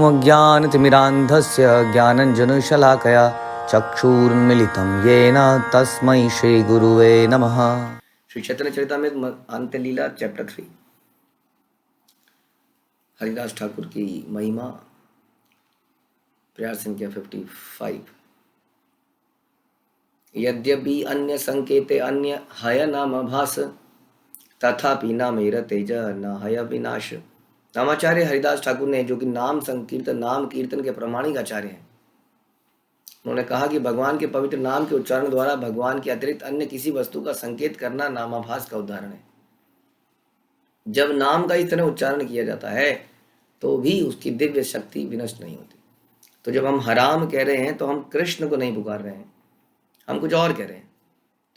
अज्ञानतिमिरान्धस्य ज्ञानञ्जनशलाकया चक्षुरुन्मीलितं येन तस्मै श्रीगुरुवे नमः। श्री चैतन्य चरितामृत अंत्य लीला चैप्टर 3। हरिदास ठाकुर की महिमा, प्रयास संख्या 55। यद्यपि अन्य संकेते अन्य हय नाम भास, तथापि न मेरा तेज न हय विनाश। नामाचार्य हरिदास ठाकुर ने, जो कि नाम संकीर्तन नाम कीर्तन के प्रामाणिक आचार्य हैं, उन्होंने कहा कि भगवान के पवित्र नाम के उच्चारण द्वारा भगवान के अतिरिक्त अन्य किसी वस्तु का संकेत करना नामाभास का उदाहरण है। जब नाम का इस तरह उच्चारण किया जाता है तो भी उसकी दिव्य शक्ति विनष्ट नहीं होती। तो जब हम हराम कह रहे हैं तो हम कृष्ण को नहीं पुकार रहे हैं, हम कुछ और कह रहे हैं,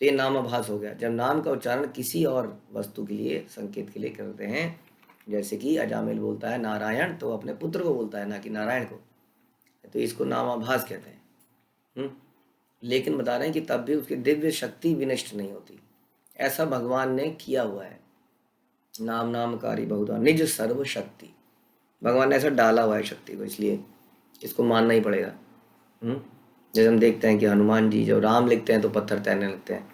तो ये नामाभास हो गया। जब नाम का उच्चारण किसी और वस्तु के लिए, संकेत के लिए करते हैं, जैसे कि अजामिल बोलता है नारायण, तो अपने पुत्र को बोलता है, ना कि नारायण को, तो इसको नामाभास कहते हैं। लेकिन बता रहे हैं कि तब भी उसकी दिव्य शक्ति विनष्ट नहीं होती। ऐसा भगवान ने किया हुआ है। नाम नामकारी बहुधा निज सर्व शक्ति, भगवान ने ऐसा डाला हुआ है शक्ति को, इसलिए इसको मानना ही पड़ेगा। जैसे हम देखते हैं कि हनुमान जी जब राम लिखते हैं तो पत्थर तैरने लगते हैं,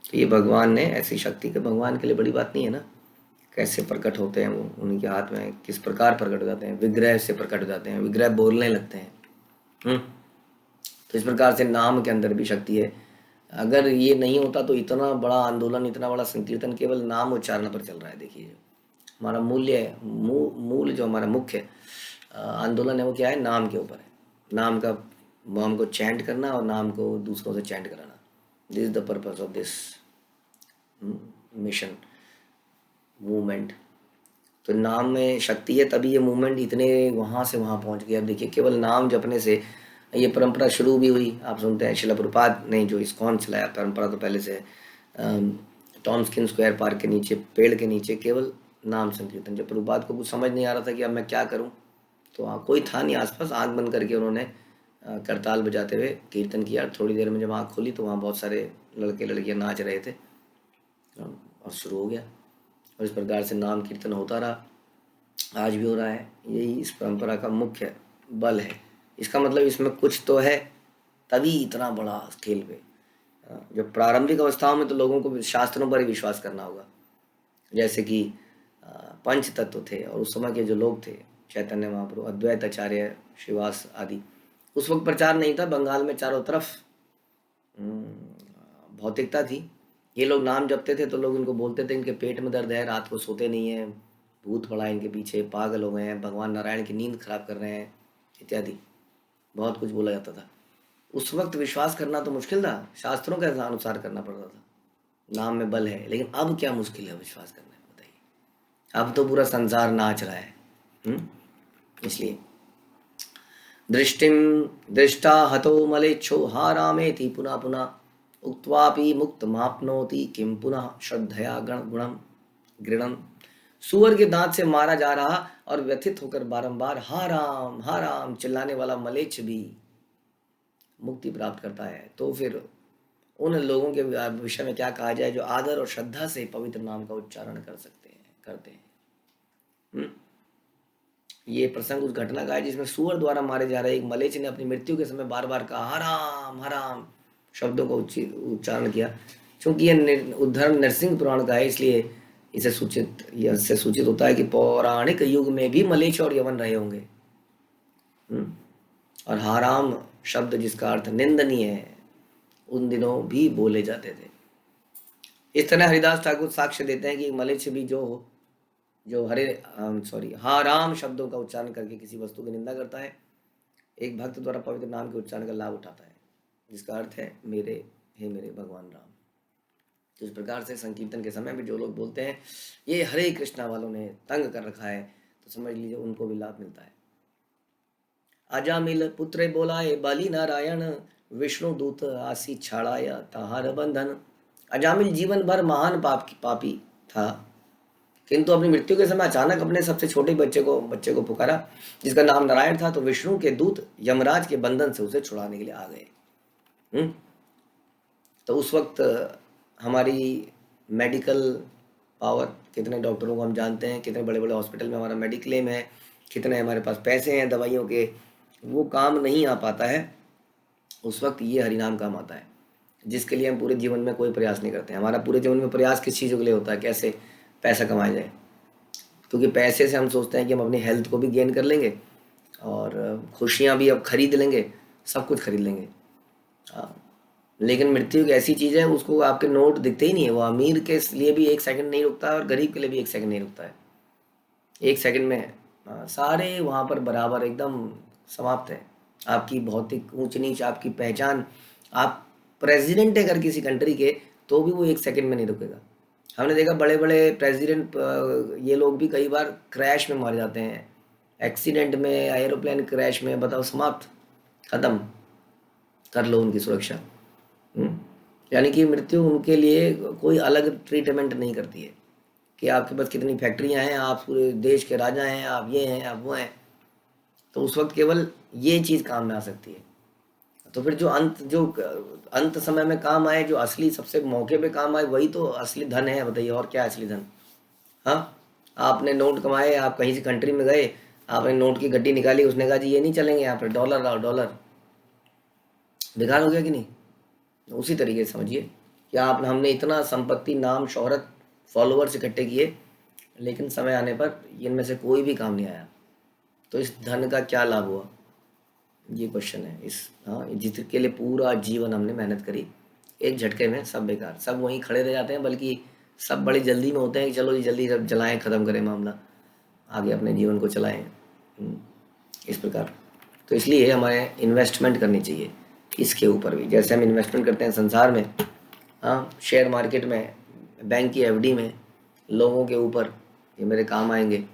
तो ये भगवान ने ऐसी शक्ति के, भगवान के लिए बड़ी बात नहीं है ना। कैसे प्रकट होते हैं वो, उनके हाथ में किस प्रकार प्रकट हो जाते हैं, विग्रह से प्रकट हो जाते हैं, विग्रह बोलने लगते हैं। तो इस प्रकार से नाम के अंदर भी शक्ति है। अगर ये नहीं होता तो इतना बड़ा आंदोलन, इतना बड़ा संकीर्तन केवल नाम उच्चारण पर चल रहा है। देखिए, हमारा मूल जो हमारा मुख्य आंदोलन है वो क्या है, नाम के ऊपर है। नाम का नाम को चैंट करना और नाम को दूसरों से चैंट कराना। This is the purpose of this mission movement. तो नाम में शक्ति है, तभी ये मूवमेंट इतने वहाँ से वहाँ पहुँच गया। अब देखिए, केवल नाम जपने से ये परंपरा शुरू भी हुई। आप सुनते हैं शिला प्रभुपाद ने जो इस्कॉन चलाया, परंपरा तो पहले से टॉमस्किन स्क्वायर पार्क के नीचे, पेड़ के नीचे केवल नाम संकीर्तन। जब प्रभुपाद को कुछ समझ नहीं आ रहा था कि अब मैं क्या करूं, तो कोई था नहीं आसपास, आंख बंद करके उन्होंने करताल बजाते हुए कीर्तन किया। थोड़ी देर में जब आँख खोली तो वहाँ बहुत सारे लड़के लड़कियाँ नाच रहे थे और शुरू हो गया। और इस प्रकार से नाम कीर्तन होता रहा, आज भी हो रहा है। यही इस परंपरा का मुख्य बल है। इसका मतलब इसमें कुछ तो है, तभी इतना बड़ा स्केल पे। जब प्रारंभिक अवस्थाओं में तो लोगों को शास्त्रों पर ही विश्वास करना होगा, जैसे कि पंच तत्व थे और उस समय के जो लोग थे, चैतन्य महाप्रभु, अद्वैत आचार्य, श्रीवास आदि, उस वक्त प्रचार नहीं था। बंगाल में चारों तरफ भौतिकता थी। ये लोग नाम जपते थे तो लोग इनको बोलते थे इनके पेट में दर्द है, रात को सोते नहीं है, भूत पड़ा इनके पीछे, पागल हो गए हैं, भगवान नारायण की नींद खराब कर रहे हैं, इत्यादि बहुत कुछ बोला जाता था। उस वक्त विश्वास करना तो मुश्किल था, शास्त्रों के अनुसार करना पड़ता था। नाम में बल है। लेकिन अब क्या मुश्किल है विश्वास करने में, बताइए। अब तो पूरा संसार नाच रहा है। इसलिए दृष्टिम दृष्टा हतो मलेच्छो हा रामेति पुनः पुनः उक्त्वापि मुक्त मापनोति किम पुनः श्रद्धया गण गुणम गृणम। सूअर के दांत से मारा जा रहा और व्यथित होकर बारंबार हा राम चिल्लाने वाला मलेच्छ भी मुक्ति प्राप्त करता है। तो फिर उन लोगों के विषय में क्या कहा जाए जो आदर और श्रद्धा से पवित्र नाम का उच्चारण करते हैं। ये प्रसंग उस घटना का है जिसमें सूअर द्वारा मारे जा रहे एक मलेच्छ ने अपनी मृत्यु के समय बार बार कहा हराम शब्दों का उच्चारण किया। क्योंकि यह उद्धरण नरसिंह पुराण का है, इसलिए इससे सूचित होता है कि पौराणिक युग में भी मलेच्छ और यवन रहे होंगे। और हाराम शब्द जिसका अर्थ निंदनीय है, उन दिनों भी बोले जाते थे। इस तरह हरिदास ठाकुर साक्ष्य देते हैं कि मलेच्छ भी जो हाराम शब्दों का उच्चारण करके किसी वस्तु की निंदा करता है, एक भक्त द्वारा पवित्र नाम के उच्चारण का लाभ उठाता है, जिसका अर्थ है मेरे भगवान राम। तो इस प्रकार से संकीर्तन के समय में जो लोग बोलते हैं ये हरे कृष्णा वालों ने तंग कर रखा है, तो समझ लीजिए उनको भी लाभ मिलता है। अजामिल पुत्र बोलाए बाली नारायण, विष्णु दूत आसी छाड़ाया ताहार बंधन। अजामिल जीवन भर महान पापी था, किंतु अपनी मृत्यु के समय अचानक अपने सबसे छोटे बच्चे को पुकारा, जिसका नाम नारायण था। तो विष्णु के दूत यमराज के बंधन से उसे छुड़ाने के लिए आ गए। तो उस वक्त हमारी मेडिकल पावर, कितने डॉक्टरों को हम जानते हैं, कितने बड़े बड़े हॉस्पिटल में हमारा मेडिक्लेम है, कितने हमारे पास पैसे हैं दवाइयों के, वो काम नहीं आ पाता है, उस वक्त ये हरिनाम काम आता है, जिसके लिए हम पूरे जीवन में कोई प्रयास नहीं करते हैं। हमारा पूरे जीवन में प्रयास किस चीज़ों के लिए होता है, कैसे पैसा कमाया जाए, क्योंकि पैसे से हम सोचते हैं कि हम अपनी हेल्थ को भी गेन कर लेंगे और खुशियाँ भी अब खरीद लेंगे, सब कुछ खरीद लेंगे। हाँ, लेकिन मृत्यु एक ऐसी चीज़ है, उसको आपके नोट दिखते ही नहीं है। वो अमीर के लिए भी एक सेकंड नहीं रुकता है और गरीब के लिए भी एक सेकंड नहीं रुकता है, एक सेकंड में सारे वहाँ पर बराबर एकदम समाप्त है। आपकी भौतिक ऊंच नीच, आपकी पहचान, आप प्रेसिडेंट है अगर किसी कंट्री के, तो भी वो एक सेकंड में नहीं रुकेगा। हमने देखा बड़े बड़े प्रेसिडेंट, ये लोग भी कई बार क्रैश में मारे जाते हैं, एक्सीडेंट में, एरोप्लेन क्रैश में, बताओ, समाप्त, खत्म, कर लो उनकी सुरक्षा। हम्म? यानी कि मृत्यु उनके लिए कोई अलग ट्रीटमेंट नहीं करती है कि आपके पास कितनी फैक्ट्रियां हैं, आप पूरे देश के राजा हैं, आप ये हैं, आप वो हैं। तो उस वक्त केवल ये चीज़ काम में आ सकती है। तो फिर जो अंत समय में काम आए, जो असली सबसे मौके पे काम आए, वही तो असली धन है। बताइए और क्या है असली धन? हाँ, आपने नोट कमाए, आप कहीं से कंट्री में गए, आपने नोट की गड्डी निकाली, उसने कहा जी ये नहीं चलेंगे यहाँ पर, डॉलर लाओ डॉलर, बेकार हो गया कि नहीं? उसी तरीके से समझिए कि आप हमने इतना संपत्ति, नाम, शोहरत, फॉलोअर्स इकट्ठे किए, लेकिन समय आने पर इनमें से कोई भी काम नहीं आया, तो इस धन का क्या लाभ हुआ? ये क्वेश्चन है। हाँ, जिसके लिए पूरा जीवन हमने मेहनत करी, एक झटके में सब बेकार, सब वहीं खड़े रह जाते हैं। बल्कि सब बड़ी जल्दी में होते हैं कि चलो जी जल्दी जब जलाएं, ख़त्म करें मामला, आगे अपने जीवन को चलाएं। इस प्रकार तो इसलिए हमें इन्वेस्टमेंट करनी चाहिए इसके ऊपर भी, जैसे हम इन्वेस्टमेंट करते हैं संसार में, हाँ, शेयर मार्केट में, बैंक की एफडी में, लोगों के ऊपर, ये मेरे काम आएंगे,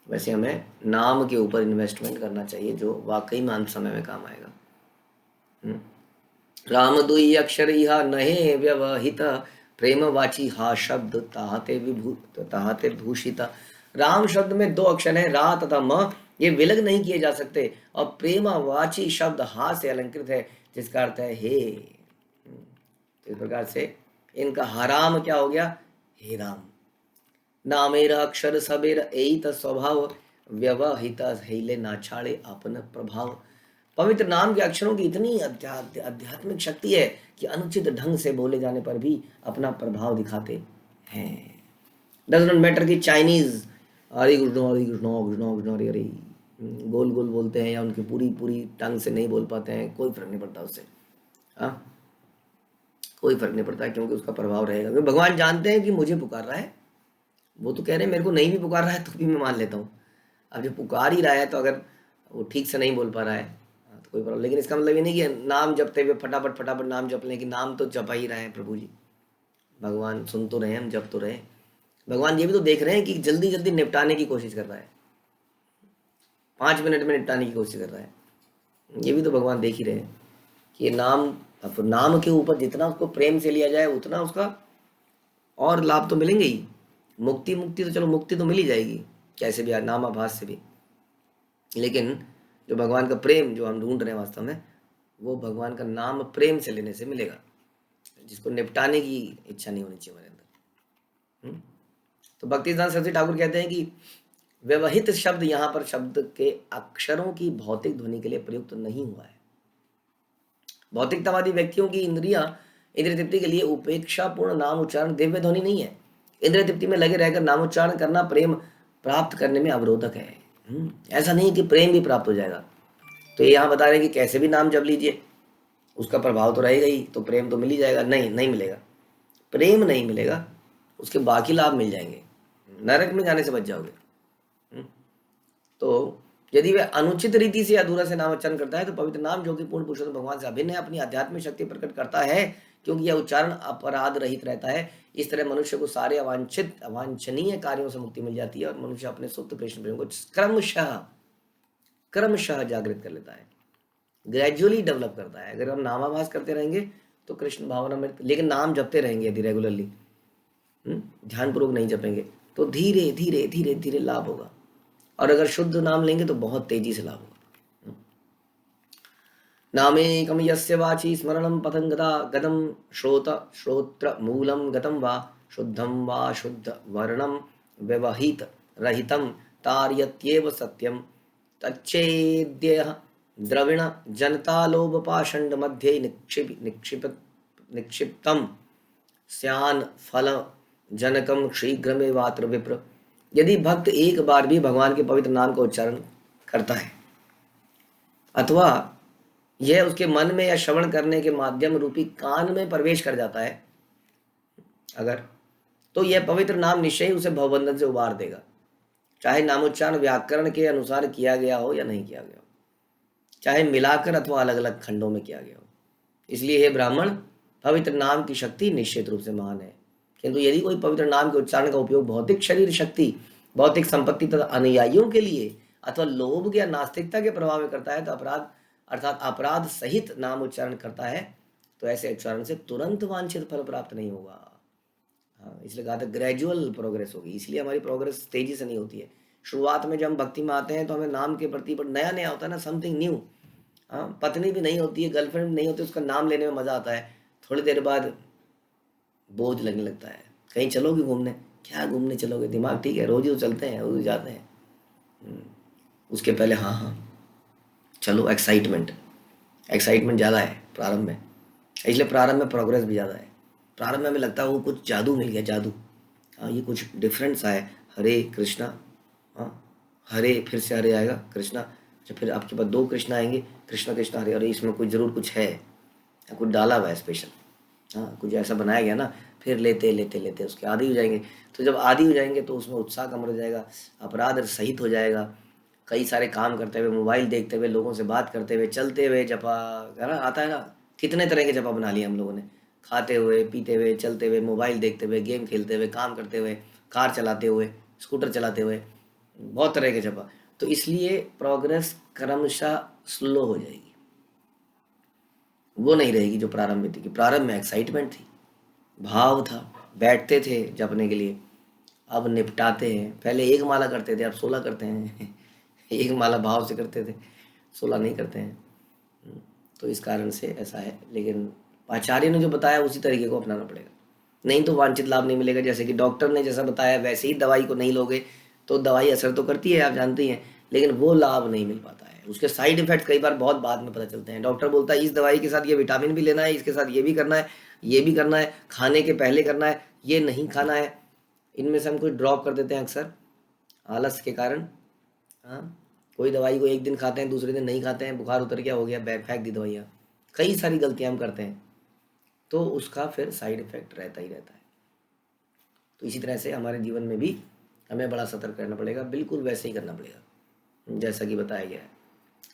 वैसे हमें नाम के ऊपर इन्वेस्टमेंट करना चाहिए, जो वाकई में अंत समय में काम आएगा। राम दुई अक्षर इहा नहे व्यवहित, प्रेम वाची हा शब्द ताहते भूषिता। राम शब्द में दो अक्षर हैं, रा तथा म, ये विलग नहीं किए जा सकते, और प्रेम वाची शब्द हा से अलंकृत है, जिसका अर्थ है हे। इस प्रकार से इनका हराम क्या हो गया? हे राम। नामेर अक्षर सबेर एत स्वभाव, व्यवहित हिले ना छाड़े अपन प्रभाव। पवित्र नाम के अक्षरों की इतनी आध्यात्मिक शक्ति है कि अनुचित ढंग से बोले जाने पर भी अपना प्रभाव दिखाते हैं। डज नॉट मैटर कि चाइनीज हरे कृष्ण हरे कृष्ण कृष्ण कृष्ण हरे हरे गोल गोल बोलते हैं, या उनकी पूरी पूरी ढंग से नहीं बोल पाते हैं, कोई फर्क नहीं पड़ता उससे। हाँ, कोई फर्क नहीं पड़ता, क्योंकि उसका प्रभाव रहेगा। क्योंकि भगवान जानते हैं कि मुझे पुकार रहा है, वो तो कह रहे हैं मेरे को नहीं भी पुकार रहा है तो भी मैं मान लेता हूँ। अब जो पुकार ही रहा है, तो अगर वो ठीक से नहीं बोल पा रहा है तो कोई प्रॉब्लम। लेकिन इसका मतलब ये नहीं कि नाम जपते हुए फटाफट फटाफट नाम जप लें, कि नाम तो जपा ही रहे हैं प्रभु जी, भगवान सुन तो रहे हैं, हम जप तो रहे हैं। भगवान ये भी तो देख रहे हैं कि जल्दी जल्दी निपटाने की कोशिश कर रहा है, 5 मिनट में निपटाने की कोशिश कर रहा है। ये भी तो भगवान देख ही रहे हैं कि ये नाम के ऊपर जितना उसको प्रेम से लिया जाए, उतना उसका और लाभ तो मिलेंगे ही। मुक्ति तो चलो, मुक्ति तो मिल ही जाएगी कैसे भी, नामाभास से भी, लेकिन जो भगवान का प्रेम जो हम ढूंढ रहे हैं वास्तव में, वो भगवान का नाम प्रेम से लेने से मिलेगा, जिसको निपटाने की इच्छा नहीं होनी चाहिए हमारे अंदर। तो भक्तिसिद्धांत सरस्वती ठाकुर कहते हैं कि व्यवहित शब्द यहाँ पर शब्द के अक्षरों की भौतिक ध्वनि के लिए प्रयुक्त नहीं हुआ है। भौतिकतावादी व्यक्तियों की इंद्रिय तृप्ति के लिए उपेक्षापूर्ण नाम उच्चारण दिव्य ध्वनि नहीं है। इंद्रिय तृप्ति में लगे रहकर नामोच्चारण करना प्रेम प्राप्त करने में अवरोधक है। ऐसा नहीं कि प्रेम भी प्राप्त हो जाएगा। तो ये यहाँ बता रहे हैं कि कैसे भी नाम जप लीजिए, उसका प्रभाव तो रहेगा ही, तो प्रेम तो मिल ही जाएगा। नहीं मिलेगा, प्रेम नहीं मिलेगा, उसके बाकी लाभ मिल जाएंगे, नरक में जाने से बच जाओगे। तो यदि वह अनुचित रीति से अधूरा से नाम उच्चारण करता है, तो पवित्र नाम जो कि पूर्ण पुरुषोत्तम भगवान से अभिन्न है, अपनी आध्यात्मिक शक्ति प्रकट करता है, क्योंकि यह उच्चारण अपराध रहित रहता है। इस तरह मनुष्य को सारे अवांछनीय कार्यों से मुक्ति मिल जाती है, और मनुष्य अपने सुप्त कृष्ण प्रेम को क्रमशः जागृत कर लेता है, ग्रेजुअली डेवलप करता है। अगर हम नामाभास करते रहेंगे तो कृष्ण भावना में, लेकिन नाम जपते रहेंगे यदि रेगुलरली, ध्यानपूर्वक नहीं जपेंगे, तो धीरे धीरे धीरे धीरे लाभ होगा। और अगर शुद्ध नाम लेंगे तो बहुत तेजी से लाभ होगा। नामेकम यस्य वाची स्मरणम पथं गदम श्रोत्र मूलम गतम वा शुद्धम वा शुद्ध वर्णम व्यवहित रहितम तारयत्येव सत्यम तच्चेद्य द्रविण जनता लोभ पाषंड मध्य निक्षिप्तम स्यान फल जनकम शीघ्रमेवात्र विप्र। यदि भक्त एक बार भी भगवान के पवित्र नाम का उच्चारण करता है अथवा यह उसके मन में या श्रवण करने के माध्यम रूपी कान में प्रवेश कर जाता है अगर, तो यह पवित्र नाम निश्चय ही उसे भवबंधन से उबार देगा, चाहे नामोच्चारण व्याकरण के अनुसार किया गया हो या नहीं किया गया हो, चाहे मिलाकर अथवा अलग अलग खंडों में किया गया हो। इसलिए हे ब्राह्मण, पवित्र नाम की शक्ति निश्चित रूप से महान है, किंतु यदि कोई पवित्र नाम के उच्चारण का उपयोग भौतिक शरीर शक्ति, भौतिक संपत्ति तथा अनुयायियों के लिए अथवा लोभ या नास्तिकता के प्रभाव में करता है तो अपराध अर्थात अपराध सहित नाम उच्चारण करता है, तो ऐसे उच्चारण से तुरंत वांछित फल प्राप्त नहीं होगा। हाँ, इसलिए कहा था ग्रेजुअल प्रोग्रेस होगी, इसलिए हमारी प्रोग्रेस तेजी से नहीं होती है। शुरुआत में जब हम भक्ति में आते हैं तो हमें नाम के प्रति पर नया नया होता है ना, समथिंग न्यू। हाँ, पत्नी भी नहीं होती है, गर्लफ्रेंड भी नहीं होती, उसका नाम लेने में मजा आता है। थोड़ी देर बाद बोझ लगने लगता है। कहीं चलोगे घूमने, क्या घूमने चलोगे, दिमाग ठीक है, रोज ही तो चलते हैं, रोज जाते हैं। उसके पहले हाँ हाँ चलो, एक्साइटमेंट ज़्यादा है प्रारंभ में, इसलिए प्रारंभ में प्रोग्रेस भी ज़्यादा है। प्रारंभ में हमें लगता है वो कुछ जादू मिल गया, जादू, हाँ ये कुछ डिफरेंट सा है, हरे कृष्णा, हाँ हरे फिर से हरे आएगा कृष्णा, अच्छा फिर आपके पास 2 कृष्णा आएंगे, कृष्णा कृष्णा हरे, अरे इसमें कुछ ज़रूर कुछ है, कुछ डाला हुआ है स्पेशल, हाँ कुछ ऐसा बनाया गया ना। फिर लेते लेते लेते उसके आदी हो जाएंगे। तो जब आदी हो जाएंगे तो उसमें उत्साह कम हो जाएगा, अपराध सहित हो जाएगा। कई सारे काम करते हुए, मोबाइल देखते हुए, लोगों से बात करते हुए, चलते हुए जपा, है ना, आता है ना, कितने तरह के जपा बना लिए हम लोगों ने, खाते हुए, पीते हुए, चलते हुए, मोबाइल देखते हुए, गेम खेलते हुए, काम करते हुए, कार चलाते हुए, स्कूटर चलाते हुए, बहुत तरह के जपा। तो इसलिए प्रोग्रेस क्रमशः स्लो हो जाएगी, वो नहीं रहेगी जो प्रारंभ में थी। कि प्रारंभ में एक्साइटमेंट थी, भाव था, बैठते थे जपने के लिए, अब निपटाते हैं। पहले 1 माला करते थे, अब 16 करते हैं। 1 माला भाव से करते थे, 16 नहीं करते हैं। तो इस कारण से ऐसा है, लेकिन आचार्य ने जो बताया उसी तरीके को अपनाना पड़ेगा, नहीं तो वांछित लाभ नहीं मिलेगा। जैसे कि डॉक्टर ने जैसा बताया वैसे ही दवाई को नहीं लोगे तो दवाई असर तो करती है, आप जानती हैं, लेकिन वो लाभ नहीं मिल पाता है। उसके साइड इफेक्ट कई बार बहुत बाद में पता चलते हैं। डॉक्टर बोलता है इस दवाई के साथ ये विटामिन भी लेना है, इसके साथ ये भी करना है, ये भी करना है, खाने के पहले करना है, ये नहीं खाना है। इनमें से हम कुछ ड्रॉप कर देते हैं अक्सर आलस के कारण। हाँ, कोई दवाई को एक दिन खाते हैं, दूसरे दिन नहीं खाते हैं, बुखार उतर गया, हो गया, बैग फेंक दी दवाइयाँ। कई सारी गलतियाँ हम करते हैं, तो उसका फिर साइड इफेक्ट रहता ही रहता है। तो इसी तरह से हमारे जीवन में भी हमें बड़ा सतर्क रहना पड़ेगा, बिल्कुल वैसे ही करना पड़ेगा जैसा कि बताया गया है।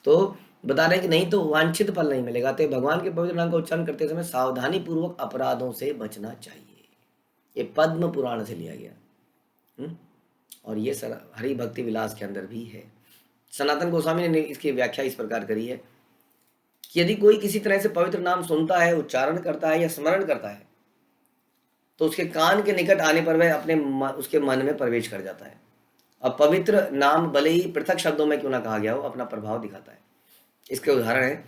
तो बता रहे हैं कि नहीं तो वांछित फल नहीं मिलेगा। तो भगवान के पवित्र नाम का उच्चारण करते समय सावधानी पूर्वक अपराधों से बचना चाहिए। ये पद्म पुराण से लिया गया। और ये हरि भक्ति विलास के अंदर भी है। सनातन गोस्वामी ने इसकी व्याख्या इस प्रकार करी है कि यदि कोई किसी तरह से पवित्र नाम सुनता है, उच्चारण करता है या स्मरण करता है, तो उसके कान के निकट आने पर वह उसके मन में प्रवेश कर जाता है। अब पवित्र नाम भले ही पृथक शब्दों में क्यों ना कहा गया हो, अपना प्रभाव दिखाता है। इसके उदाहरण है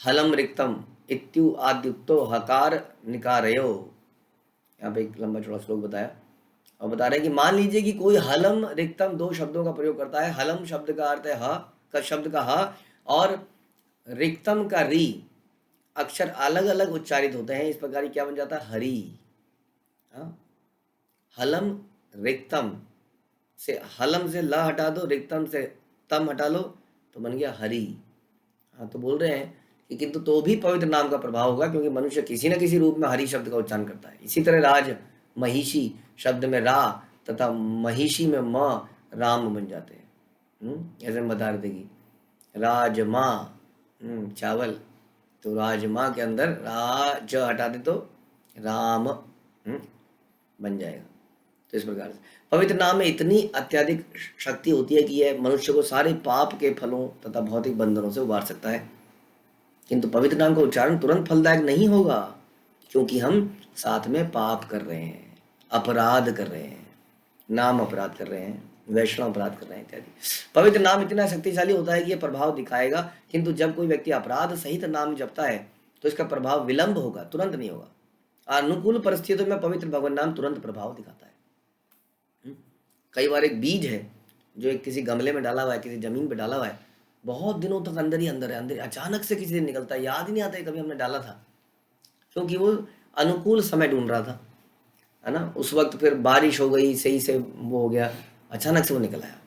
हलम रिक्तम इत्यु आद्युक्तो हकार निकारयो। यहाँ पे एक लंबा चौड़ा श्लोक बताया और बता रहे हैं कि मान लीजिए कि कोई हलम रिक्तम 2 शब्दों का प्रयोग करता है। हलम शब्द का अर्थ है ह का शब्द का ह, और रिक्तम का री अक्षर अलग अलग उच्चारित होते हैं। इस प्रकार क्या बन जाता है, हरि। हलम रिक्तम से, हलम से ल हटा दो, रिक्तम से तम हटा लो, तो बन गया हरि। हाँ, तो बोल रहे हैं कि किंतु तो भी पवित्र नाम का प्रभाव होगा, क्योंकि मनुष्य किसी न किसी रूप में हरि शब्द का उच्चारण करता है। इसी तरह राज महिषी शब्द में रा तथा महिषी में म राम बन जाते हैं। ऐसे हम बता रहे थे कि राजमा चावल, तो राजमा के अंदर राज हटा दे तो राम बन जाएगा। तो इस प्रकार से पवित्र नाम में इतनी अत्यधिक शक्ति होती है कि यह मनुष्य को सारे पाप के फलों तथा भौतिक बंधनों से उबार सकता है। किंतु पवित्र नाम का उच्चारण तुरंत फलदायक नहीं होगा, क्योंकि हम साथ में पाप कर रहे हैं, अपराध कर रहे हैं, नाम अपराध कर रहे हैं, वैष्णव अपराध कर रहे हैं इत्यादि। पवित्र नाम इतना शक्तिशाली होता है कि यह प्रभाव दिखाएगा, किंतु जब कोई व्यक्ति अपराध सहित नाम जपता है तो इसका प्रभाव विलंब होगा, तुरंत नहीं होगा। अनुकूल परिस्थितियों में पवित्र भगवान नाम तुरंत प्रभाव दिखाता है। कई बार एक बीज है जो एक किसी गमले में डाला हुआ है, किसी ज़मीन पे डाला हुआ है, बहुत दिनों तक अंदर ही अंदर है, अंदर अचानक से किसी दिन निकलता है, याद ही नहीं आता है कभी हमने डाला था, क्योंकि वो अनुकूल समय ढूंढ रहा था, है ना। उस वक्त फिर बारिश हो गई, सही से वो हो गया, अचानक से वो निकल आया।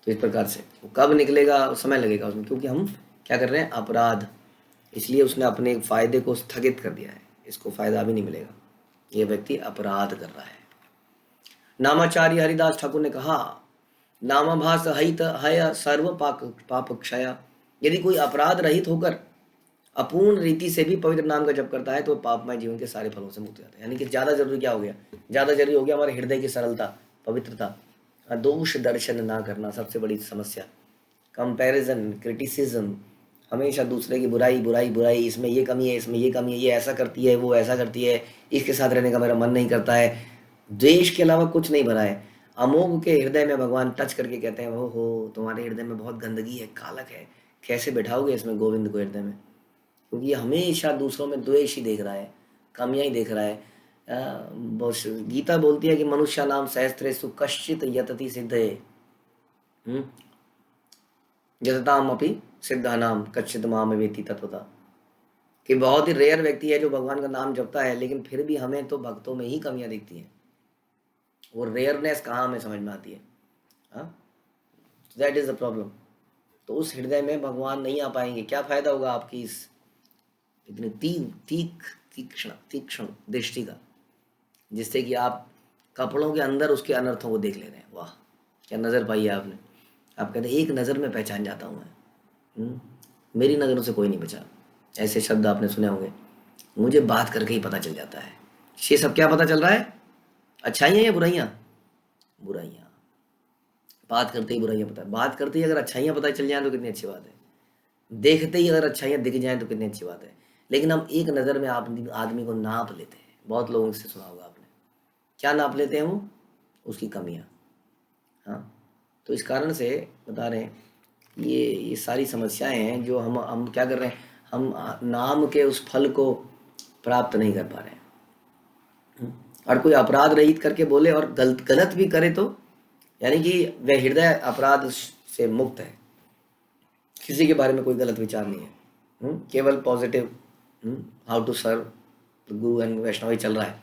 तो इस प्रकार से वो कब निकलेगा, समय लगेगा उसमें, क्योंकि हम क्या कर रहे हैं, अपराध। इसलिए उसने अपने फायदे को स्थगित कर दिया है, इसको फायदा भी नहीं मिलेगा, ये व्यक्ति अपराध कर रहा है। नामाचार्य हरिदास ठाकुर ने कहा, नामाभास हित हय सर्व पाक पाप क्षय। यदि कोई अपराध रहित होकर अपूर्ण रीति से भी पवित्र नाम का जप करता है तो पापमय जीवन के सारे फलों से मुक्त हो जाता है। यानी कि ज़्यादा जरूरी क्या हो गया, ज़्यादा जरूरी हो गया हमारे हृदय की सरलता, पवित्रता, दोष दर्शन ना करना, सबसे बड़ी समस्या। कंपैरिजन, क्रिटिसिज्म, हमेशा दूसरे की बुराई बुराई बुराई, इसमें ये कमी है, इसमें ये कमी है, ये ऐसा करती है, वो ऐसा करती है, इसके साथ रहने का मेरा मन नहीं करता है। द्वेष के अलावा कुछ नहीं भरा है। अमोघ के हृदय में भगवान टच करके कहते हैं, हो तुम्हारे हृदय में बहुत गंदगी है, कालक है, कैसे बैठाओगे इसमें गोविंद को हृदय में। क्योंकि ये हमेशा दूसरों में द्वेष ही देख रहा है, कमियां ही देख रहा है। गीता बोलती है कि मनुष्य नाम सहस्त्रेषु कश्चित यतति सिद्धये यतताम अपि सिद्धानाम कश्चित माम वेति तत्वता। कि बहुत ही रेयर व्यक्ति है जो भगवान का नाम जपता है, लेकिन फिर भी हमें तो भक्तों में ही कमियां दिखती हैं। वो रेयरनेस कहाँ हमें समझ में आती है, हाँ, दैट इज द प्रॉब्लम। तो उस हृदय में भगवान नहीं आ पाएंगे। क्या फायदा होगा आपकी इस इतनी तीक्ष्ण दृष्टि का, जिससे कि आप कपड़ों के अंदर उसके अनर्थों को देख ले रहे हैं। वाह, क्या नज़र पाई है आपने। आप कहते हैं एक नज़र में पहचान जाता हूँ मैं, मेरी नज़रों से कोई नहीं बचा। ऐसे शब्द आपने सुने होंगे, मुझे बात करके ही पता चल जाता है। ये सब क्या पता चल रहा है, अच्छाइयाँ या बुराइयाँ? बुराइयाँ। बात करते ही बुराइयाँ पता है, बात करते ही अगर अच्छाइयाँ पता चल जाए तो कितनी अच्छी बात है, देखते ही अगर अच्छाइयाँ दिख जाएँ तो कितनी अच्छी बात है। लेकिन हम एक नज़र में आदमी को नाप लेते हैं। बहुत लोगों से सुना होगा आपने, क्या नाप लेते हैं वो, उसकी कमियाँ। हाँ, तो इस कारण से बता रहे हैं, ये सारी समस्याएं हैं जो हम क्या कर रहे हैं, हम नाम के उस फल को प्राप्त नहीं कर पा रहे हैं। और कोई अपराध रहित करके बोले और गलत भी करे तो, यानी कि वह हृदय अपराध से मुक्त है, किसी के बारे में कोई गलत विचार नहीं है, केवल positive, how to serve Guru and वैष्णव ही चल रहा है।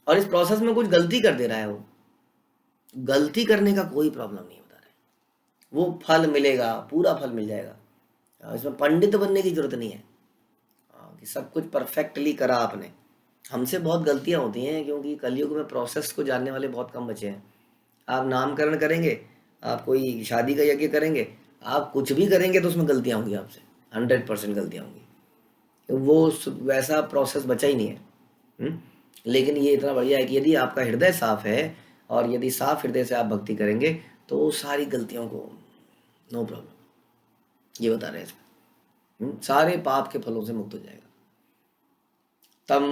और इस प्रोसेस में कुछ गलती कर दे रहा है, वो गलती करने का कोई प्रॉब्लम नहीं बता रहे, वो फल मिलेगा, पूरा फल मिल जाएगा। इसमें पंडित बनने की जरूरत नहीं है कि सब कुछ परफेक्टली करा आपने। हमसे बहुत गलतियां होती हैं, क्योंकि कलयुग में प्रोसेस को जानने वाले बहुत कम बचे हैं। आप नामकरण करेंगे, आप कोई शादी का यज्ञ करेंगे, आप कुछ भी करेंगे तो उसमें गलतियां होंगी आपसे, 100% गलतियां होंगी। वो वैसा प्रोसेस बचा ही नहीं है। लेकिन ये इतना बढ़िया है कि यदि आपका हृदय साफ है और यदि साफ हृदय से आप भक्ति करेंगे तो सारी गलतियों को नो प्रॉब्लम, ये बता रहे हैं, सारे पाप के फलों से मुक्त हो जाएगा। तम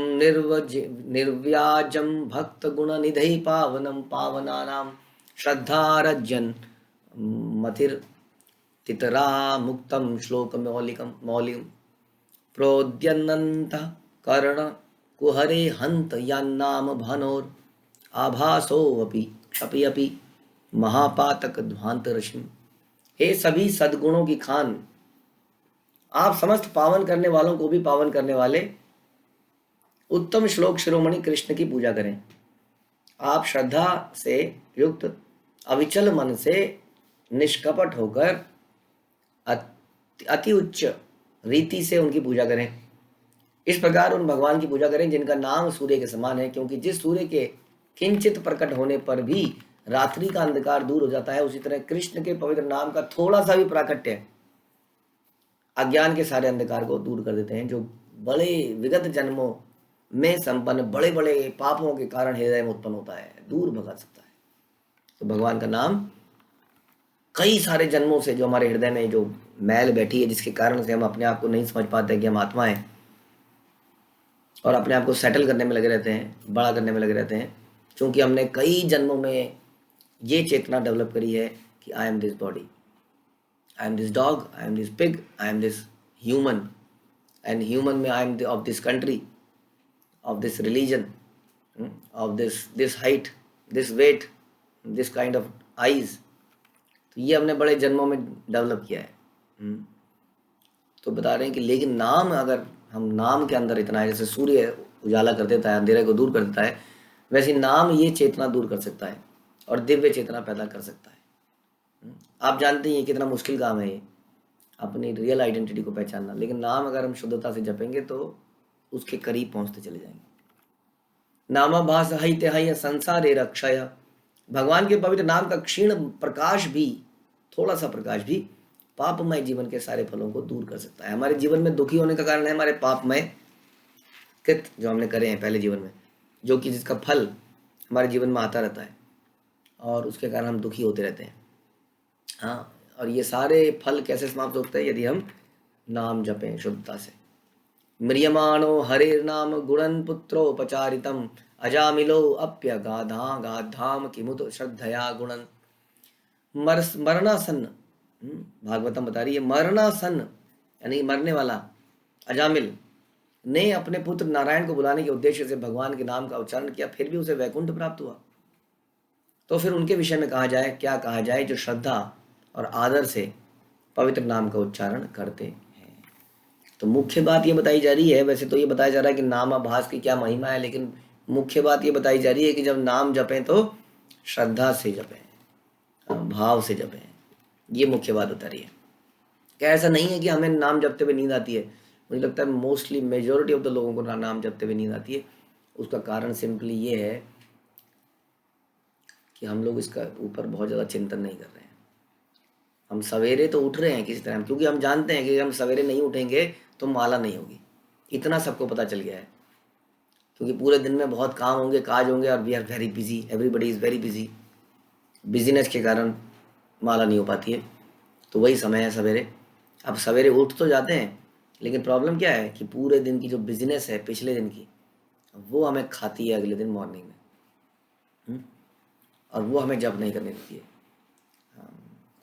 निर्व्याजम भक्त गुण निधि पावनम पावनानाम श्रद्धारजन मतिर तितरा मुक्तम श्लोक मौलिकम प्रोद्यन्नंत कर्ण कुहरे हंत यान्नाम भानोर आभासो अपि क्षपि अपि महापातक ध्वांत रश्मि। हे सभी सद्गुणों की खान, आप समस्त पावन करने वालों को भी पावन करने वाले उत्तम श्लोक शिरोमणि कृष्ण की पूजा करें। आप श्रद्धा से युक्त अविचल मन से निष्कपट होकर अति उच्च रीति से उनकी पूजा करें। इस प्रकार उन भगवान की पूजा करें जिनका नाम सूर्य के समान है, क्योंकि जिस सूर्य के किंचित प्रकट होने पर भी रात्रि का अंधकार दूर हो जाता है, उसी तरह कृष्ण के पवित्र नाम का थोड़ा सा भी प्राकट्य अज्ञान के सारे अंधकार को दूर कर देते हैं, जो बड़े विगत जन्मों में संपन्न बड़े बड़े पापों के कारण हृदय में उत्पन्न होता है, दूर भगा सकता है। तो भगवान का नाम कई सारे जन्मों से जो हमारे हृदय में जो मैल बैठी है, जिसके कारण से हम अपने आप को नहीं समझ पाते कि हम आत्मा हैं और अपने आप को सेटल करने में लगे रहते हैं, बड़ा करने में लगे रहते हैं, क्योंकि हमने कई जन्मों में ये चेतना डेवलप करी है कि I am this body, I am this dog, I am this pig, I am this human, and human में I am of this country, of this religion, of this height, this weight, this kind of eyes, तो ये हमने बड़े जन्मों में develop किया है। तो बता रहे हैं कि लेकिन नाम, अगर हम नाम के अंदर इतना है, जैसे सूर्य उजाला कर देता है, अंधेरे को दूर कर देता है, वैसे नाम ये चेतना दूर कर सकता है और दिव्य चेतना पैदा कर सकता है। आप जानते हैं कितना मुश्किल काम है ये, अपनी रियल आइडेंटिटी को पहचानना। लेकिन नाम अगर हम शुद्धता से जपेंगे तो उसके करीब पहुंचते चले जाएंगे। नामाभास हई तेहई संसारे रक्षय, भगवान के पवित्र नाम का क्षीण प्रकाश भी, थोड़ा सा प्रकाश भी पापमय जीवन के सारे फलों को दूर कर सकता है। हमारे जीवन में दुखी होने का कारण है हमारे पापमय कृत जो हमने करे हैं पहले जीवन में, जो कि जिसका फल हमारे जीवन में आता रहता है और उसके कारण हम दुखी होते रहते हैं। हाँ, और ये सारे फल कैसे समाप्त होते हैं? यदि हम नाम जपें शुद्धता से। म्रियमाणो हरे नाम गुणन पुत्रोपचारितम, अजामिलो अप्य गाधा गाधाम किमुत श्रद्धया गुणन। मरणासन, भागवतम बता रही है, मरणासन यानी मरने वाला अजामिल ने अपने पुत्र नारायण को बुलाने के उद्देश्य से भगवान के नाम का उच्चारण किया, फिर भी उसे वैकुंठ प्राप्त हुआ। तो फिर उनके विषय में कहा जाए, क्या कहा जाए? जो श्रद्धा और आदर से पवित्र नाम का उच्चारण करते हैं। तो मुख्य बात ये बताई जा रही है, वैसे तो ये बताया जा रहा है कि नामाभास की क्या महिमा है, लेकिन मुख्य बात ये बताई जा रही है कि जब नाम जपें तो श्रद्धा से जपें, भाव से जपें। ये मुख्य बात बता रही है। क्या ऐसा नहीं है कि हमें नाम जपते हुए नींद आती है? मुझे लगता है मोस्टली मेजोरिटी ऑफ द लोगों को नाम जपते हुए नींद आती है। उसका कारण सिंपली ये है कि हम लोग इसका ऊपर बहुत ज़्यादा चिंतन नहीं कर रहे हैं। हम सवेरे तो उठ रहे हैं किसी तरह, क्योंकि हम जानते हैं कि हम सवेरे नहीं उठेंगे तो माला नहीं होगी, इतना सबको पता चल गया है। क्योंकि पूरे दिन में बहुत काम होंगे, काज होंगे, और we are very busy, everybody is very busy. Business के कारण माला नहीं हो पाती है। तो वही समय है सवेरे। अब सवेरे उठ तो जाते हैं, लेकिन प्रॉब्लम क्या है कि पूरे दिन की जो बिजनेस है पिछले दिन की, वो हमें खाती है अगले दिन मॉर्निंग में, और वो हमें जप नहीं करने देती है।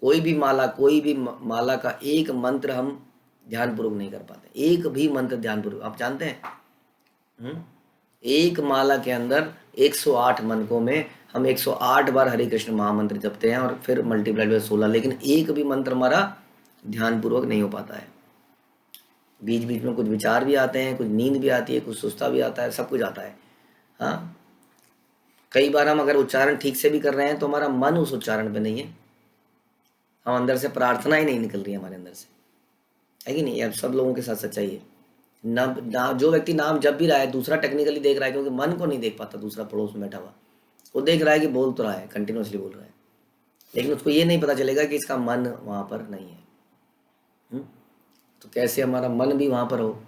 कोई भी माला का एक मंत्र हम ध्यानपूर्वक नहीं कर पाते, एक भी मंत्र ध्यानपूर्वक। आप जानते हैं एक माला के अंदर 108 मनकों में हम 108 बार हरे कृष्ण महामंत्र जपते हैं, और फिर मल्टीप्लाइड बाय 16, लेकिन एक भी मंत्र हमारा ध्यानपूर्वक नहीं हो पाता है। बीच बीच में कुछ विचार भी आते हैं, कुछ नींद भी आती है, कुछ सुस्ता भी आता है, सब कुछ आता है। हाँ, कई बार हम अगर उच्चारण ठीक से भी कर रहे हैं तो हमारा मन उस उच्चारण पे नहीं है, हम अंदर से प्रार्थना ही नहीं निकल रही है हमारे अंदर से, है कि नहीं? अब सब लोगों के साथ सच्चाई है ना। जो व्यक्ति नाम जप भी रहा है, दूसरा टेक्निकली देख रहा है, क्योंकि मन को नहीं देख पाता, दूसरा पड़ोस में बैठा हुआ वो देख रहा है कि बोल तो रहा है, कंटिन्यूसली बोल रहा है, लेकिन उसको ये नहीं पता चलेगा कि इसका मन वहाँ पर नहीं है। तो कैसे हमारा मन भी वहाँ पर हो,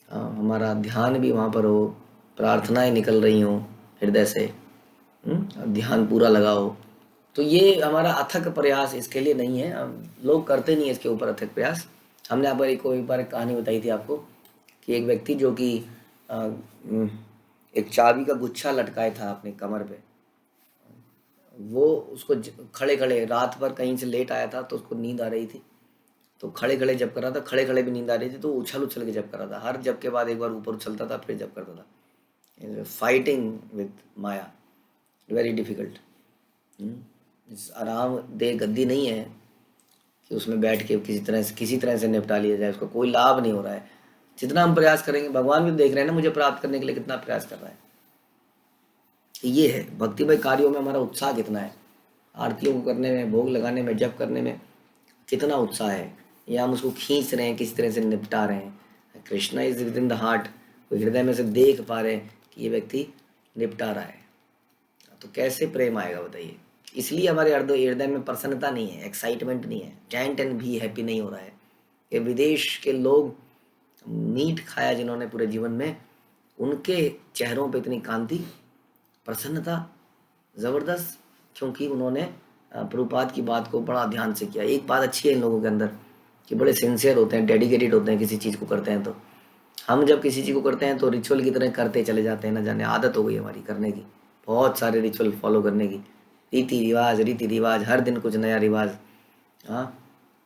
हमारा ध्यान भी वहाँ पर हो, प्रार्थनाएं निकल रही हों हृदय से, ध्यान पूरा लगाओ। तो ये हमारा अथक प्रयास इसके लिए नहीं है, लोग करते नहीं है इसके ऊपर अथक प्रयास। हमने यहाँ पर एक बार एक कहानी बताई थी आपको कि एक व्यक्ति जो कि एक चाबी का गुच्छा लटकाया था अपने कमर पे, वो उसको खड़े खड़े रात भर कहीं से लेट आया था, तो उसको नींद आ रही थी, तो खड़े खड़े जप कर रहा था, खड़े खड़े भी नींद आ रही थी, तो उछल उछल के जप कर रहा था। हर जप के बाद एक बार ऊपर उछलता था, फिर जप करता था। Fighting with Maya, very difficult. आराम दे गद्दी नहीं है कि उसमें बैठ के किसी तरह से निपटा लिया जाए, उसको कोई लाभ नहीं हो रहा है। जितना हम प्रयास करेंगे, भगवान भी देख रहे हैं ना मुझे प्राप्त करने के लिए कितना प्रयास कर रहा है। ये है भक्तिमय कार्यों में हमारा उत्साह कितना है, आरतियों को करने में, भोग लगाने में, जप करने में कितना उत्साह है, या हम उसको खींच रहे हैं, किसी तरह से निपटा रहे हैं। Krishna is with in the heart, वो हृदय में से देख पा रहे हैं कि ये व्यक्ति निपटा रहा है, तो कैसे प्रेम आएगा बताइए? इसलिए हमारे हृदय में प्रसन्नता नहीं है, एक्साइटमेंट नहीं है, चैंट एंड भी हैप्पी नहीं हो रहा है। ये विदेश के लोग, मीट खाया जिन्होंने पूरे जीवन में, उनके चेहरों पे इतनी कांति, प्रसन्नता ज़बरदस्त, क्योंकि उन्होंने प्रभुपाद की बात को बड़ा ध्यान से किया। एक बात अच्छी है इन लोगों के अंदर कि बड़े सिंसियर होते हैं, डेडिकेटेड होते हैं किसी चीज़ को करते हैं। तो हम जब किसी चीज़ को करते हैं तो रिचुअल की तरह करते चले जाते हैं, ना जाने आदत हो गई हमारी करने की, बहुत सारे रिचुअल फॉलो करने की, रीति रिवाज, हर दिन कुछ नया रिवाज। हाँ,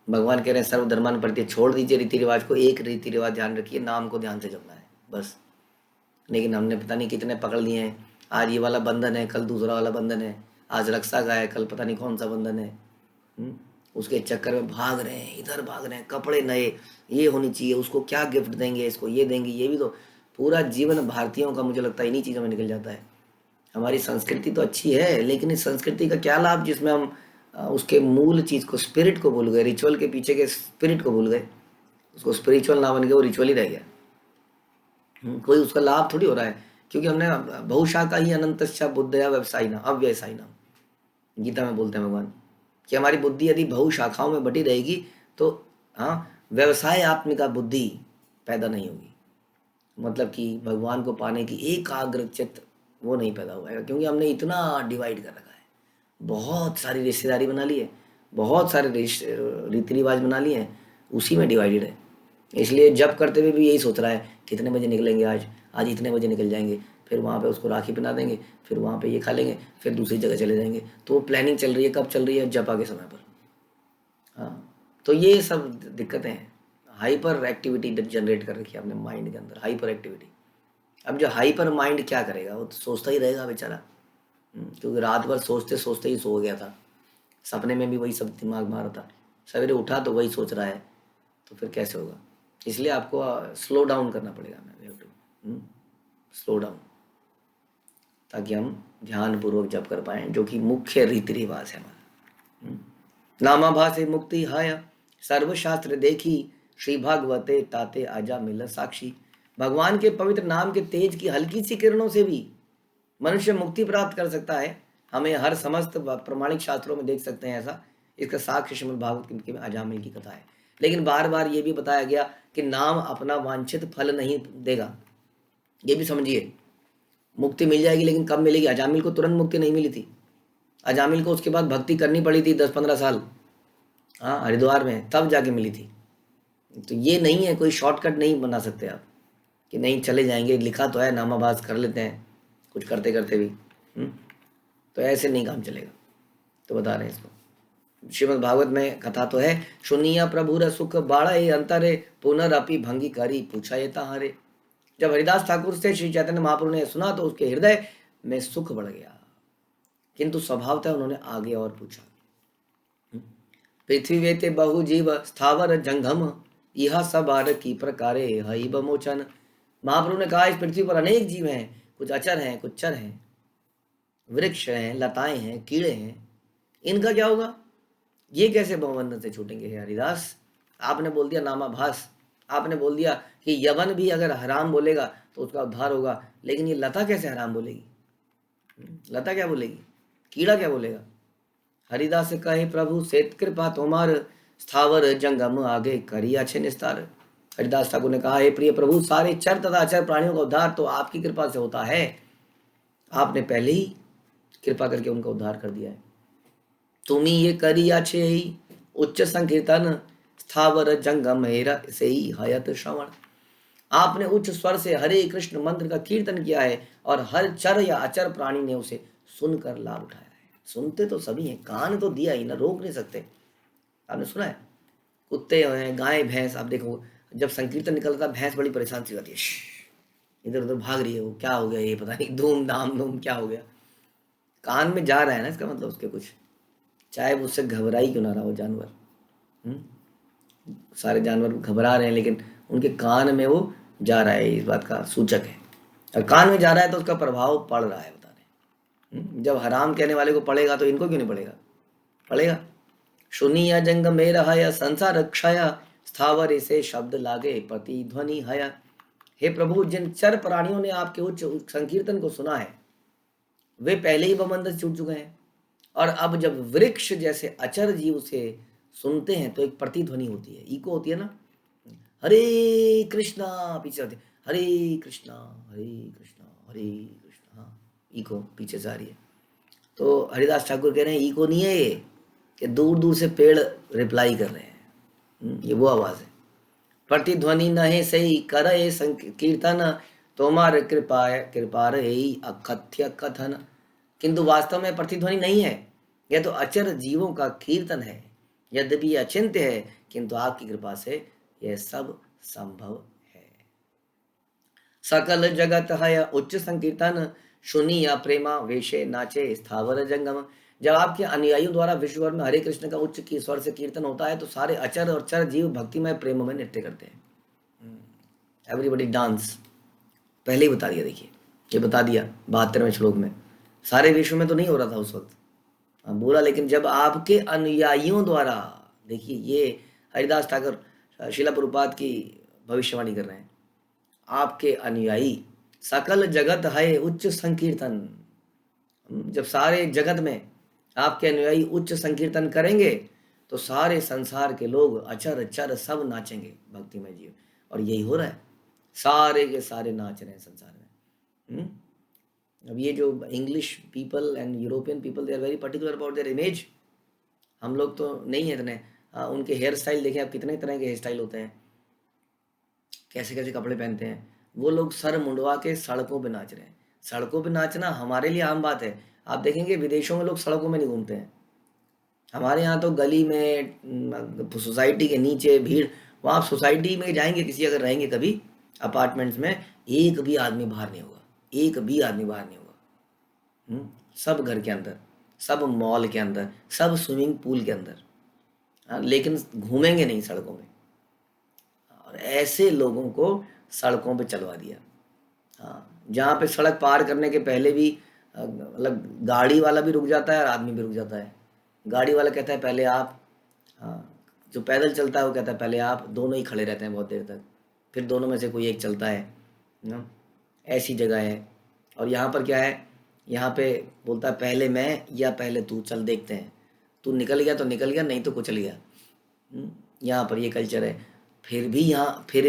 भगवान कह रहे हैं सर्वधर्मान प्रति छोड़ दीजिए रीति रिवाज को, एक रीति रिवाज ध्यान रखिए, नाम को ध्यान से जपना है बस। लेकिन हमने पता नहीं कितने पकड़ लिए हैं, आज ये वाला बंधन है, कल दूसरा वाला बंधन है, आज रक्षा का है, कल पता नहीं कौन सा बंधन है। उसके चक्कर में भाग रहे हैं, इधर भाग रहे हैं, कपड़े नए, ये होनी चाहिए, उसको क्या गिफ्ट देंगे, इसको ये देंगे, ये भी तो पूरा जीवन भारतीयों का मुझे लगता है इन्हीं चीज़ों में निकल जाता है। हमारी संस्कृति तो अच्छी है, लेकिन इस संस्कृति का क्या लाभ जिसमें हम उसके मूल चीज़ को, स्पिरिट को भूल गए, रिचुअल के पीछे के स्पिरिट को भूल गए, उसको स्पिरिचुअल ना बन गया, वो रिचुअल ही रह गया। कोई उसका लाभ थोड़ी हो रहा है, क्योंकि हमने बहुशाखा ही अनंतस्या बुद्धया व्यवसायिना अव्यवसायिना, गीता में बोलते हैं भगवान कि हमारी बुद्धि यदि बहुशाखाओं में बटी रहेगी तो हाँ, व्यवसाय आत्मिका बुद्धि पैदा नहीं होगी। मतलब कि भगवान को पाने की एकाग्र चित्त वो नहीं पैदा हुआ है, क्योंकि हमने इतना डिवाइड कर रखा है, बहुत सारी रिश्तेदारी बना ली है, बहुत सारे रीति रिवाज बना लिए हैं, उसी में डिवाइडेड है। इसलिए जब करते हुए भी यही सोच रहा है कितने बजे निकलेंगे, आज इतने बजे निकल जाएंगे, फिर वहाँ पे उसको राखी पहना देंगे, फिर वहाँ पे ये खा लेंगे, फिर दूसरी जगह चले जाएंगे। तो प्लानिंग चल रही है, कब चल रही है, जपा के समय पर। हाँ, तो ये सब दिक्कतें हैं, हाइपर एक्टिविटी जनरेट कर रखी है अपने माइंड के अंदर, हाइपर एक्टिविटी। अब जो हाइपर माइंड क्या करेगा, वो तो सोचता ही रहेगा बेचारा, क्योंकि रात भर सोचते सोचते ही सो गया था, सपने में भी वही सब दिमाग में आ रहा था, सवेरे उठा तो वही सोच रहा है, तो फिर कैसे होगा। इसलिए आपको स्लो डाउन करना पड़ेगा, स्लो डाउन, ताकि हम ध्यान पूर्वक जप कर पाए, जो कि मुख्य रीति रिवाज है हमारा। नामाभासे मुक्ति हाय सर्वशास्त्र देखी, श्री भागवते ताते आजा मिल साक्षी। भगवान के पवित्र नाम के तेज की हल्की सी किरणों से भी मनुष्य मुक्ति प्राप्त कर सकता है। हमें हर समस्त प्रमाणिक शास्त्रों में देख सकते हैं ऐसा। इसका साक्ष्य श्रीमद् भागवत के अजामिल की कथा है। लेकिन बार बार ये भी बताया गया कि नाम अपना वांछित फल नहीं देगा, ये भी समझिए। मुक्ति मिल जाएगी, लेकिन कब मिलेगी। अजामिल को तुरंत मुक्ति नहीं मिली थी, अजामिल को उसके बाद भक्ति करनी पड़ी थी 10-15 साल, हाँ, हरिद्वार में, तब जाके मिली थी। तो ये नहीं है, कोई शॉर्टकट नहीं बना सकते आप कि नहीं चले जाएंगे, लिखा तो है नामाभास कर लेते हैं कुछ करते करते भी, तो ऐसे नहीं काम चलेगा। तो बता रहे हैं इसको, श्रीमद् भागवत में कथा तो है, सुनिया प्रभुर सुख बाड़े अंतरे, पुनरअपि भंगी करी पूछा ये ताहारे। जब हरिदास ठाकुर से श्री चैतन्य महाप्रभु ने सुना तो उसके हृदय में सुख बढ़ गया, किंतु स्वभावतः उन्होंने आगे और पूछा। पृथ्वी वेते बहु जीव स्थावर जंगम, यह सब आर की प्रकारे हई बमोचन। महाप्रभु ने कहा, इस पृथ्वी पर अनेक जीव हैं, कुछ अचर हैं, कुछ चर हैं, वृक्ष हैं, लताएं हैं, कीड़े हैं, इनका क्या होगा, ये कैसे भवबंधन से छूटेंगे। हे हरिदास, आपने बोल दिया नामाभास, आपने बोल दिया कि यवन भी अगर हराम बोलेगा तो उसका उद्धार होगा, लेकिन ये लता कैसे हराम बोलेगी, लता क्या बोलेगी, कीड़ा क्या बोलेगा। हरिदास से कहे, प्रभु सेत कृपा तुम्हार, स्थावर जंगम आगे करी अच्छे निस्तार। हरिदास ठाकुर ने कहा, हे प्रिय प्रभु, सारे चर तथा अचर प्राणियों का उद्धार तो आपकी कृपा से होता है, आपने पहले ही कृपा करके उनका उद्धार कर दिया है। तुम्ही ये करी अच्छे ही उच्च संकीर्तन, स्थावर जंगम हेरा से ही हयत श्रवण। आपने उच्च स्वर से हरे कृष्ण मंत्र का कीर्तन किया है और हर चर या अचर प्राणी ने उसे सुनकर लाभ उठाया है। सुनते तो सभी हैं, कान तो दिया ही ना, रोक नहीं सकते। आपने सुना है, कुत्ते हैं, गाय भैंस, आप देखो जब संकीर्तन निकलता है भैंस बड़ी परेशान सी होती है, इधर उधर भाग रही है, वो क्या हो गया, ये पता नहीं, धूम धाम धूम क्या हो गया, कान में जा रहा है ना, इसका मतलब उसके कुछ, चाहे वो उससे घबराई क्यों ना रहा हो जानवर। सारे जानवर घबरा रहे हैं, लेकिन उनके कान में वो जा रहा है, इस बात का सूचक है। और कान में जा रहा है तो उसका प्रभाव पड़ रहा है, बता रहे। जब हराम कहने वाले को पड़ेगा तो इनको क्यों नहीं पड़ेगा, पड़ेगा। सुनिया जंग में रहा या संसार क्षया, स्थावर इसे शब्द लागे प्रतिध्वनि हया। हे प्रभु, जिन चर प्राणियों ने आपके उच्च संकीर्तन को सुना है वे पहले ही बंधन छूट चुके हैं, और अब जब वृक्ष जैसे अचर जीव उसे सुनते हैं तो एक प्रतिध्वनि होती है, इको होती है ना, हरे कृष्णा पीछे होती है, हरे कृष्णा हरे कृष्णा हरे कृष्णा, हाँ, इको पीछे से आ रही है। तो हरिदास ठाकुर कह रहे हैं इको नहीं है ये, कि दूर दूर से पेड़ रिप्लाई कर रहे हैं, ये वो आवाज है। प्रतिध्वनि नहे सही करे संकीर्तन, तोमार कृपा कृपा रही अकथ्य कथन। किंतु वास्तव में प्रतिध्वनि नहीं है, यह तो अचर जीवों का कीर्तन है। यद्यपि अचिंत्य है, किंतु आपकी कृपा से यह सब संभव है। सकल जगत है उच्च संकीर्तन, शुनि या प्रेमा वेशे नाचे स्थावर जंगम। जब आपके अनुयायियों द्वारा विश्व भर में हरे कृष्ण का उच्च की स्वर से कीर्तन होता है तो सारे अचर और चर जीव भक्तिमय प्रेम में नृत्य करते हैं। एवरीबडी डांस, पहले ही बता दिया, देखिए ये बता दिया 72वें श्लोक में। सारे विश्व में तो नहीं हो रहा था उस वक्त, बोला, लेकिन जब आपके अनुयायियों द्वारा, देखिए ये हरिदास ठाकुर शिला प्रभुपाद की भविष्यवाणी कर रहे हैं, आपके अनुयायी सकल जगत है उच्च संकीर्तन। जब सारे जगत में आपके अनुयायी उच्च संकीर्तन करेंगे तो सारे संसार के लोग अचर चर सब नाचेंगे भक्तिमय जीव। और यही हो रहा है, सारे के सारे नाच रहे हैं संसार में। अब ये जो English people and European people, they are very particular about their image. हम लोग तो नहीं है इतने। उनके हेयर स्टाइल देखें आप, कितने तरह के हेयर स्टाइल होते हैं, कैसे कैसे कपड़े पहनते हैं। वो लोग सर मुंडवा के सड़कों पे नाच रहे हैं। सड़कों पे नाचना हमारे लिए आम बात है। आप देखेंगे विदेशों में लोग सड़कों में नहीं घूमते हैं। हमारे यहाँ तो गली में, सोसाइटी के नीचे भीड़। वहाँ आप सोसाइटी में जाएंगे, किसी अगर रहेंगे कभी अपार्टमेंट्स में, एक भी आदमी बाहर नहीं होगा, एक भी आदमी बाहर नहीं होगा। सब घर के अंदर, सब मॉल के अंदर, सब स्विमिंग पूल के अंदर, लेकिन घूमेंगे नहीं सड़कों में। और ऐसे लोगों को सड़कों पे चलवा दिया। हाँ, जहाँ पे सड़क पार करने के पहले भी मतलब गाड़ी वाला भी रुक जाता है और आदमी भी रुक जाता है। गाड़ी वाला कहता है पहले आप, हाँ, जो पैदल चलता है वो कहता है पहले आप, दोनों ही खड़े रहते हैं बहुत देर तक, फिर दोनों में से कोई एक चलता है ना। ऐसी जगह है। और यहाँ पर क्या है, यहाँ पे बोलता है पहले मैं या पहले तू, चल देखते हैं, तू निकल गया तो निकल गया, नहीं तो कुचल गया। यहाँ पर ये कल्चर है। फिर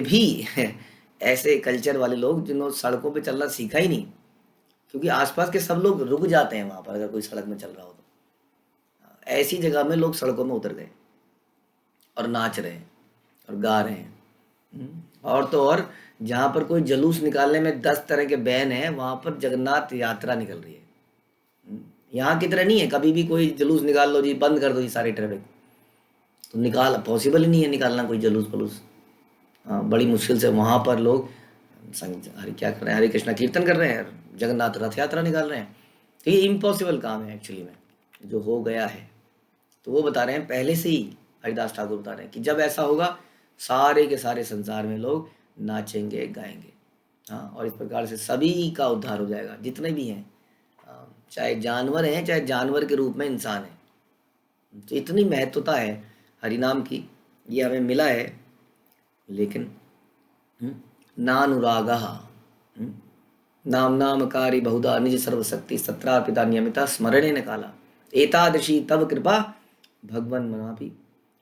भी ऐसे कल्चर वाले लोग जिन्होंने सड़कों पे चलना सीखा ही नहीं, क्योंकि आसपास के सब लोग रुक जाते हैं वहाँ पर अगर कोई सड़क में चल रहा हो तो। ऐसी जगह में लोग सड़कों में उतर गए और नाच रहे हैं और गा रहे हैं। और तो और जहाँ पर कोई जुलूस निकालने में 10 तरह के बैन हैं, वहाँ पर जगन्नाथ यात्रा निकल रही है। यहाँ की तरह नहीं है कभी भी कोई जुलूस निकाल लो जी, बंद कर दो जी सारी ट्रैफिक, तो निकाल पॉसिबल ही नहीं है निकालना कोई जुलूस पलूस। बड़ी मुश्किल से वहाँ पर लोग क्या कर रहे हैं, हरे कृष्णा कीर्तन कर रहे हैं, जगन्नाथ रथ यात्रा निकाल रहे हैं। तो ये इम्पॉसिबल काम है एक्चुअली में, जो हो गया है। तो वो बता रहे हैं पहले से ही, हरिदास ठाकुर बता रहे हैं कि जब ऐसा होगा सारे के सारे संसार में लोग नाचेंगे गाएंगे। हाँ, और इस प्रकार से सभी का उद्धार हो जाएगा, जितने भी हैं, चाहे जानवर हैं चाहे जानवर के रूप में इंसान है। तो इतनी महत्वता है हरिनाम की, ये हमें मिला है। लेकिन नानुरागा नाम नामकारी बहुधा निज सर्वशक्ति सत्रार्पिता नियमिता स्मरणे न काला एतादृशी तव कृपा भगवन मनापि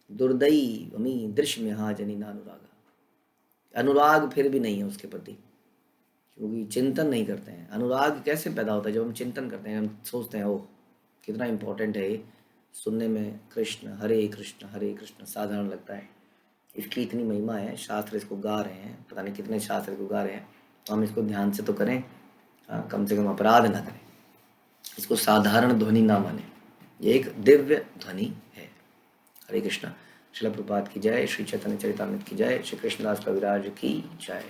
दुर्दयी वमी दृश्य में हाजनी नानुरागा। अनुराग फिर भी नहीं है उसके प्रति, क्योंकि चिंतन नहीं करते हैं। अनुराग कैसे पैदा होता है, जब हम चिंतन करते हैं, हम सोचते हैं ओह कितना इम्पोर्टेंट है ये, सुनने में कृष्ण हरे कृष्ण साधारण लगता है, इसकी इतनी महिमा है, शास्त्र इसको गा रहे हैं, पता नहीं कितने शास्त्र को गा रहे हैं, तो हम इसको ध्यान से तो करें, कम से कम अपराध ना करें, इसको साधारण ध्वनि ना माने, ये एक दिव्य ध्वनि है। हरे कृष्णा। श्रील प्रभुपाद की जय, श्री चैतन्य चरितामृत की जय, श्री कृष्णदास कविराज की जय।